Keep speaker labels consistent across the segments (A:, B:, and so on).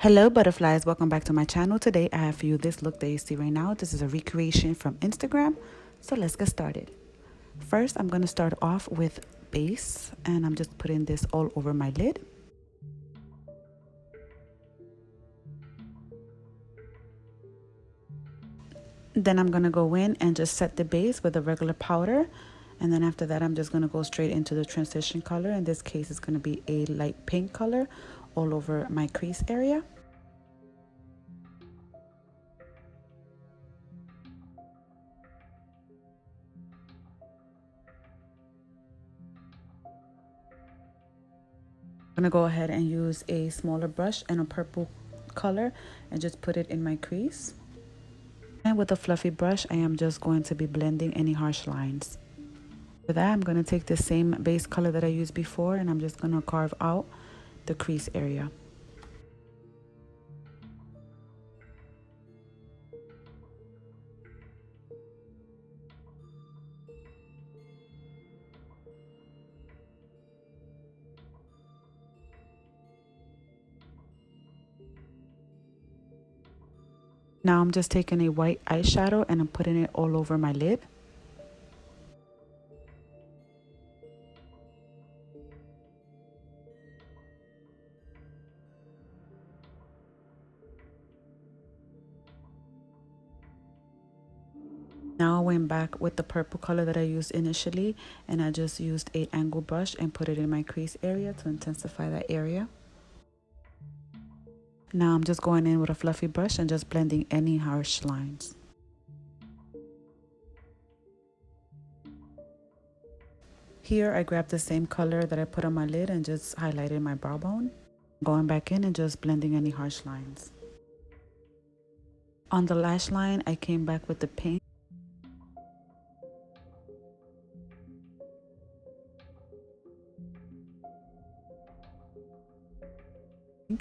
A: Hello butterflies, welcome back to my channel. Today I have for you this look that you see right now. This is a recreation from Instagram, so let's get started. First I'm going to start off with base, and I'm just putting this all over my lid. Then I'm going to go in and just set the base with a regular powder, and then after that I'm just going to go straight into the transition color. In this case it's going to be a light pink color all over my crease area. I'm going to go ahead and use a smaller brush and a purple color and just put it in my crease. And with a fluffy brush, I am just going to be blending any harsh lines. For that, I'm going to take the same base color that I used before, and I'm just going to carve out the crease area. Now I'm just taking a white eyeshadow and I'm putting it all over my lid. Now I went back with the purple color that I used initially, and I just used an angle brush and put it in my crease area to intensify that area. Now I'm just going in with a fluffy brush and just blending any harsh lines. Here I grabbed the same color that I put on my lid and just highlighted my brow bone. Going back in and just blending any harsh lines. On the lash line I came back with the pink.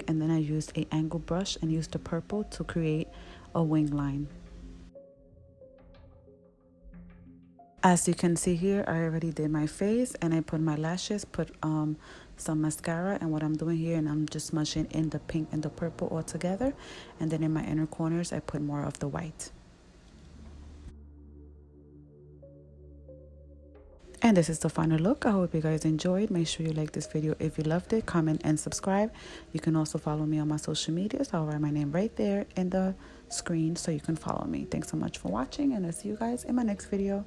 A: And then I used an angle brush and used the purple to create a wing line. As you can see here, I already did my face and I put my lashes, put some mascara, and what I'm doing here, and I'm just smudging in the pink and the purple all together, and then in my inner corners I put more of the white. And this is the final look. I hope you guys enjoyed. Make sure you like this video if you loved it, comment and subscribe. You can also follow me on my social medias. I'll write my name right there in the screen so you can follow me. Thanks so much for watching, and I'll see you guys in my next video.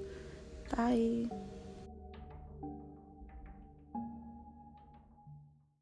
A: Bye.